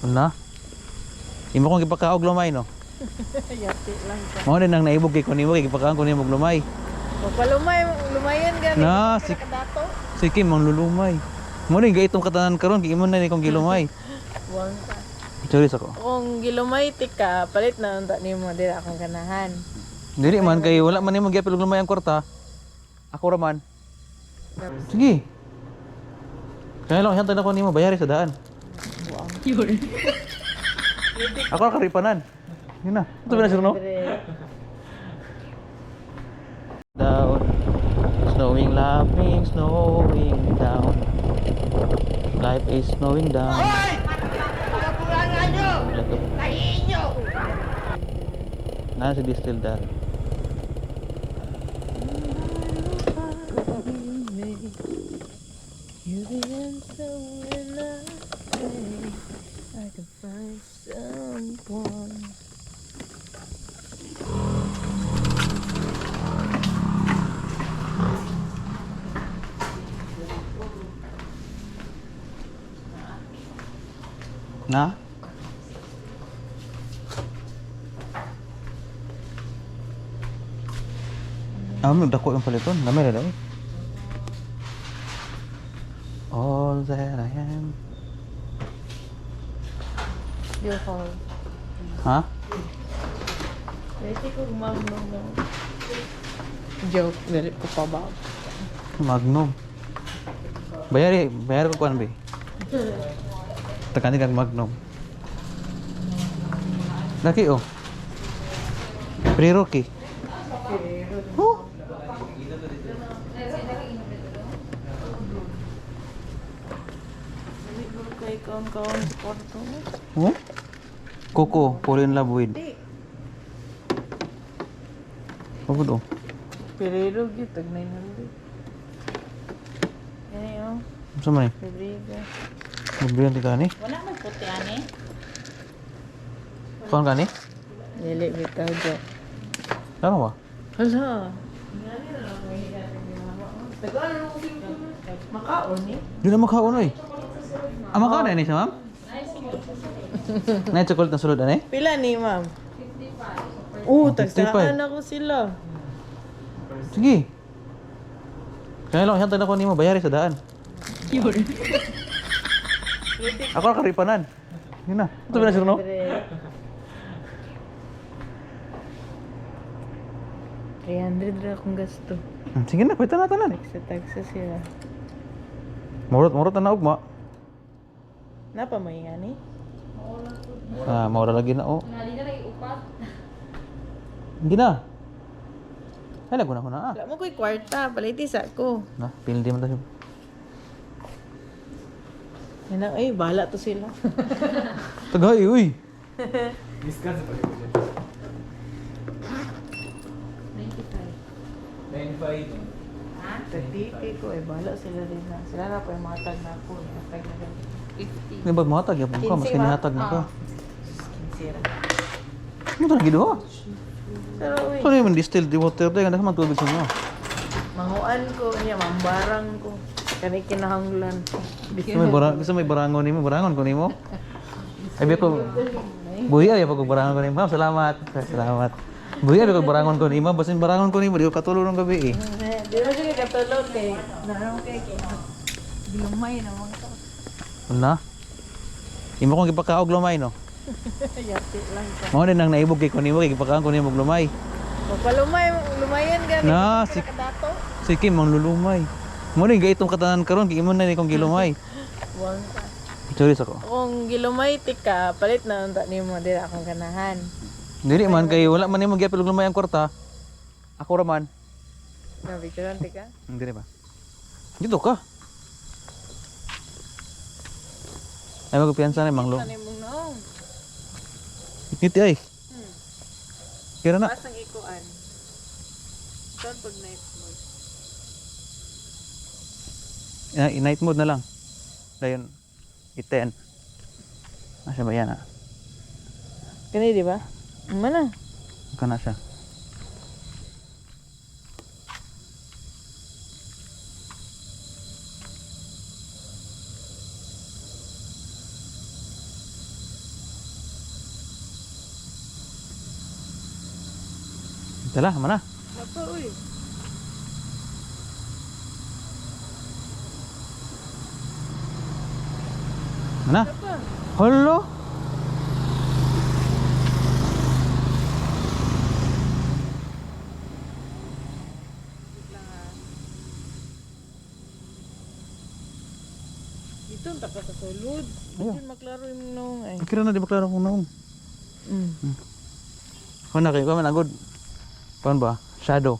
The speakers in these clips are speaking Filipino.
Wala. Imo kong gipakaog lumay no. Yati lang ka. Mao din nang naibog kay kunimo kay gipakaog kunimo lumay. Magpalumay, lumayan gani. Na, Kadato. sige mang lulumay. Mo ni gaytong katanan karon kay imo na ni kong gilumay. Buwang ka. Choris ako. Kung gilumay tika, palit na unta nimo dira akong ganahan. Dili man kay wala man nimo gyapil og lumay ang kwarta. Ako ra man. Sige. Kaya lang hantay na ko nimo bayari sa daan. Buwang. Ako ra karipanan. Yun na. Ito ba na sir no? Down. Snowing, laughing, snowing down. Life is snowing down. Hoy! Pagkapurangan nyo! Tahiin nyo! Nasa distill dad. You the answer when I can find someone. Na? May dako yung paliton. Dami na dahil. All that I am. Beautiful. Ha? Pwede ko gumamang no. Joke, dali ko pa ba? Magnum. Bayari ko kuan be. Tekani kag Magnum. Laki oh. Pre-Rocky. Oh. Dali ko kay kaon-kaon sa kwarto mo. Oh? Coco, fall in love with. Di. Pagod oh. Perero gyud tag 900. Kani oh, Sa man eh. Rodrigo. Mabriyan ti kani. Wala man puti ani. Kuan kani? Dili bitaw jo. Ano ba? Hala. Makaon ni. Di na makaon oy. Makaon na ni sa ma'am? Na chocolate na sulod ani? Pila ni ma'am? 55. Tagsaan ako sila. Sige. Kaya lang hantay na ko nimo bayari sa daan. Ako ra karipanan. Yun na. Ito ba na sir no? Libre. 300 ra akong gasto. Sige na, pwede na tanan. Tagsa sila. Murot na ugma. Napa may nga ni? Ah, maura lagi na oh. Hindi na. Ay, lago na ko na ah. Wala mo ko'y kwarta. Paliti sa ko. Na, pildi man tayo. Yan ang, ay, bahala to sila. Tagay, uy. Discuss pa rin dyan. 95. Ha? Tagtiti ko, eh, bahala sila rin na. Sila na po yung mga tag na ako. Tag na ganun. 50. Hindi ba matag? Yapon ka, mas 15 ba? kinihatag na ko. Kinsira. Ano ito nagido ha? Pero, uy, Ito na yung distilled water tayo. Ganda ka man tubig sa mga. manguan ko niya, mambarang ko. Kani kinahanglan. Gusto may barangon nimo, barangon ko nimo. Ay biya ko buhi ay pag barangon ko nimo. Ma'am, salamat. Salamat. Buhi ay pag barangon ko nimo, basin barangon ko nimo, di ko katulong ng gabi eh. Di ba siya katulog kay naroon kay bilumay na mga to. Wala. Imo kong gipakaog lumay no. Yati lang ka. Mao din nang naibog kay kunimo kay gipakaog ko nimo og lumay. Magpalumay, lumayan gani. Na, Kadato. sige mang lulumay. Mo ni gaytong katanan karon kay imo na ni kong gilumay. Buwang ka. Choris ako. Kung gilumay tika, palit na unta nimo dira akong ganahan. Dili man kay wala man nimo gyapil og lumay ang kwarta. Ako ra man. Nabikuran tika. Dili ba? Dito ka. Ay magpiyansa na manglo. Ano mong noong? Ngiti ay. Kira na. Pasang ikuan. Saan pag night mode? Night mode na lang. Dayon, i-10. Nasa ba yan ah? Kani di ba? Mana? Ika na siya. Tala, mana? Napa, uy. Mana? Napa? Hello? Dito, ang tapas sa sulod. Ayaw. Hindi maklaro yung nung ay. Kira na di ba klaro kung naong? Mm. Kung na kayo, kung managod. Kung ba? Shadow.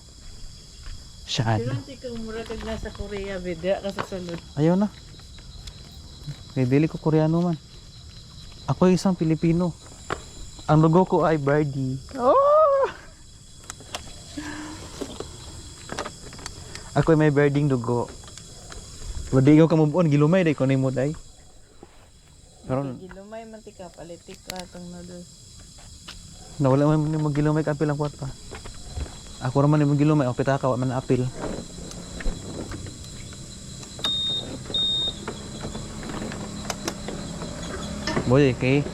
Shadow. Pero hindi kang mura kag nasa Korea, bida ka sa sulod. Ayaw na. Kaya dili ko Koreano man. Ako ay isang Pilipino. Ang logo ko ay birdie. Oh! Ako ay may birding dugo. Wadi ikaw kamubon, gilumay day ko ni mo day. Karon Gilumay, mantika, palitik ka itong noodles. nawala man ni magilumay ka apil ang kwarta. Ako ra man ni magilumay, o pitaka wa man apil. Boy, okay.